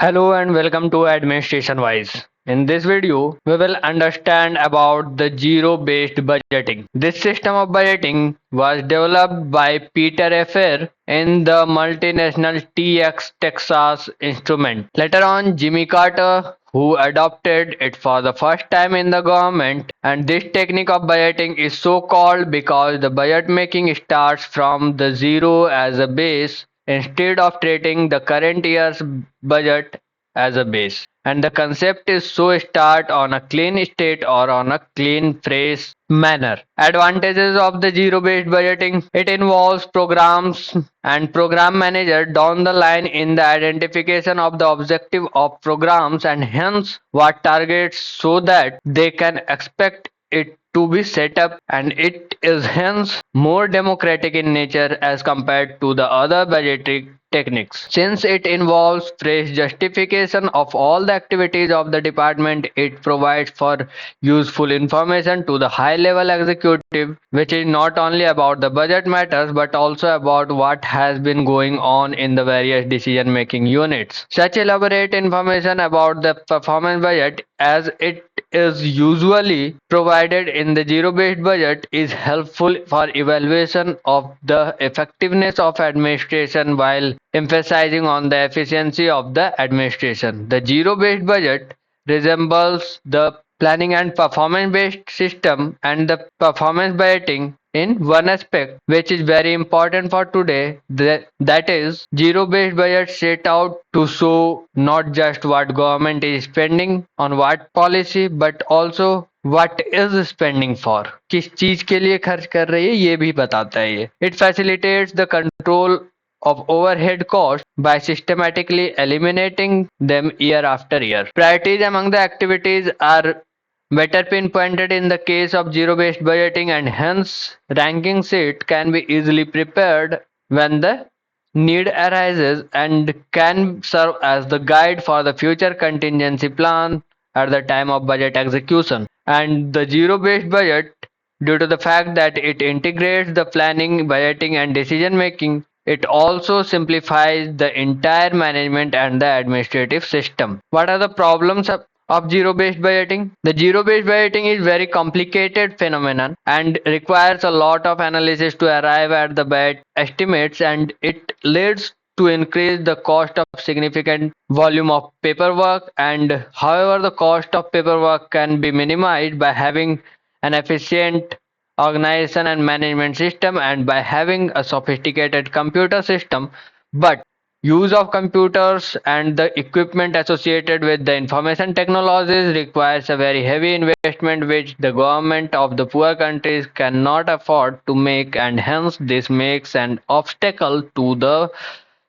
Hello and welcome to Administration Wise. In this video, we will understand about the zero-based budgeting. This system of budgeting was developed by Peter Effer in the multinational TX Texas Instrument. Later on, Jimmy Carter, who adopted it for the first time in the government, and this technique of budgeting is so called because the budget making starts from the zero as a base instead of treating the current year's budget as a base. And the concept is so start on a clean state or on a clean phrase manner. Advantages of the zero based budgeting: it involves programs and program manager down the line in the identification of the objective of programs and hence what targets so that they can expect it to be set up, and it is hence more democratic in nature as compared to the other budgetary techniques. Since it involves fresh justification of all the activities of the department, it provides for useful information to the high level executive, which is not only about the budget matters but also about what has been going on in the various decision making units. Such elaborate information about the performance budget as it is usually provided in the zero-based budget is helpful for evaluation of the effectiveness of administration while emphasizing on the efficiency of the administration. The zero-based budget resembles the planning and performance-based system and the performance budgeting in one aspect which is very important for today, that is zero based budget set out to show not just what government is spending on what policy but also what is spending for, किस चीज के लिए खर्च कर रही है ये भी बताता है ये. It facilitates the control of overhead costs by systematically eliminating them year after year. Priorities among the activities are better pinpointed in the case of zero-based budgeting, and hence ranking sheet can be easily prepared when the need arises and can serve as the guide for the future contingency plan at the time of budget execution. And the zero-based budget, due to the fact that it integrates the planning, budgeting and decision making, it also simplifies the entire management and the administrative system. What are the problems of zero-based budgeting? The zero-based budgeting is very complicated phenomenon and requires a lot of analysis to arrive at the budget estimates, and it leads to increase the cost of significant volume of paperwork. And however, the cost of paperwork can be minimized by having an efficient organization and management system and by having a sophisticated computer system. But use of computers and the equipment associated with the information technologies requires a very heavy investment which the government of the poor countries cannot afford to make, and hence this makes an obstacle to the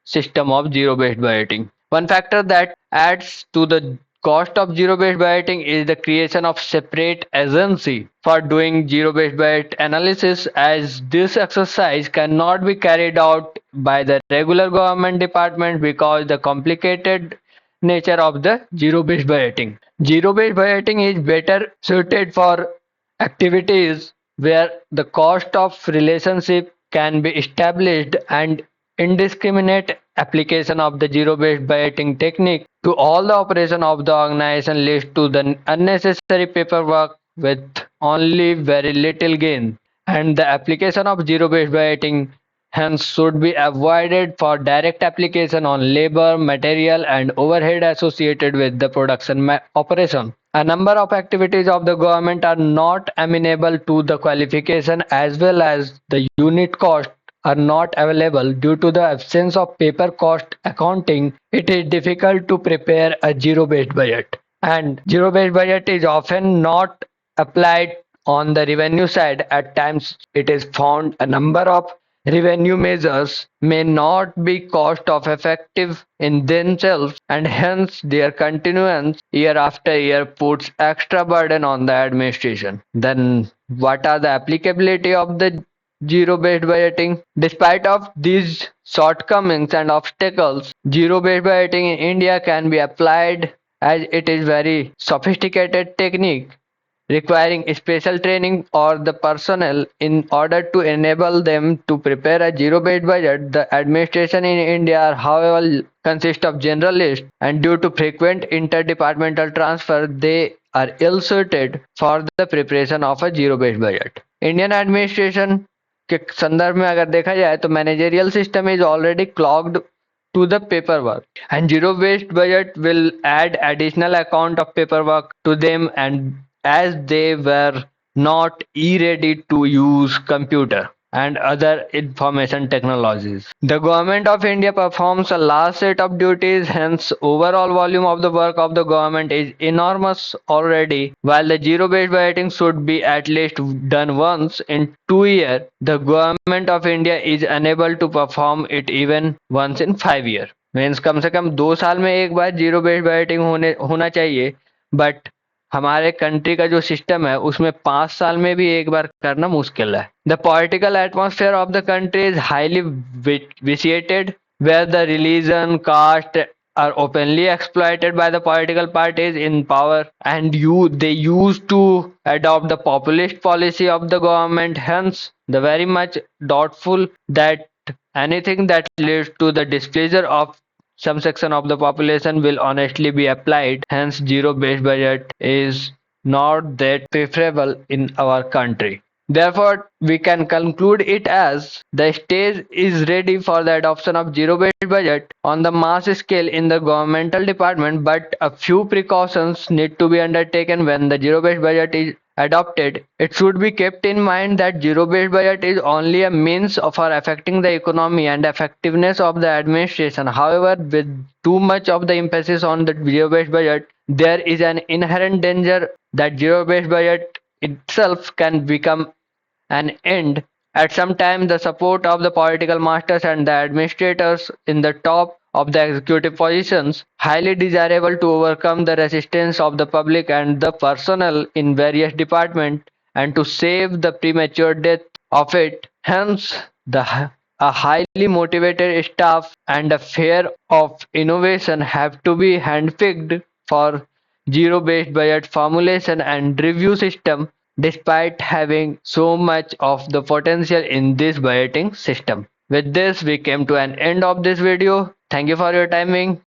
system of zero-based budgeting. One factor that adds to the cost of zero-based budgeting is the creation of separate agency for doing zero-based budget analysis, as this exercise cannot be carried out by the regular government department because the complicated nature of the zero-based budgeting. Zero-based budgeting is better suited for activities where the cost of relationship can be established, and indiscriminate application of the zero-based budgeting technique to all the operation of the organization leads to the unnecessary paperwork with only very little gain, and the application of zero-based budgeting hence should be avoided for direct application on labor, material and overhead associated with the production operation. A number of activities of the government are not amenable to the qualification, as well as the unit cost are not available due to the absence of paper cost accounting. It is difficult to prepare a zero-based budget, and zero-based budget is often not applied on the revenue side. At times it is found a number of revenue measures may not be cost of effective in themselves, and hence their continuance year after year puts extra burden on the administration. Then what are the applicability of the zero-based budgeting? Despite of these shortcomings and obstacles, zero-based budgeting in India can be applied as it is very sophisticated technique requiring special training or the personnel in order to enable them to prepare a zero-based budget. The administration in India, however, consists of generalists, and due to frequent interdepartmental transfer, they are ill-suited for the preparation of a zero-based budget. Indian administration के संदर्भ में अगर देखा जाए तो managerial system is already clogged to the paperwork, and zero based budget will add additional account of paperwork to them, and as they were not ready to use computer and other information technologies. The government of India performs a large set of duties, hence overall volume of the work of the government is enormous already. While the zero-based budgeting should be at least done once in 2 years, the government of India is unable to perform it even once in 5 years. Means कम से कम 2 साल में एक बार zero based budgeting होना चाहिए, but हमारे country का जो system है उसमें 5 साल में भी एक बार करना मुश्किल है. The political atmosphere of the country is highly vitiated, where the religion, caste are openly exploited by the political parties in power, and they used to adopt the populist policy of the government. Hence, the very much doubtful that anything that leads to the displeasure of some section of the population will honestly be applied. Hence, zero-based budget is not that preferable in our country. Therefore, we can conclude it as the stage is ready for the adoption of zero-based budget on the mass scale in the governmental department, but a few precautions need to be undertaken when the zero-based budget is adopted. It should be kept in mind that zero-based budget is only a means for affecting the economy and effectiveness of the administration. However, with too much of the emphasis on the zero-based budget, there is an inherent danger that zero-based budget itself can become an end. At some time, the support of the political masters and the administrators in the top of the executive positions, highly desirable to overcome the resistance of the public and the personnel in various departments and to save the premature death of it. Hence, a highly motivated staff and a fear of innovation have to be handpicked for zero-based budget formulation and review system, despite having so much of the potential in this budgeting system. With this, we came to an end of this video. Thank you for your timing.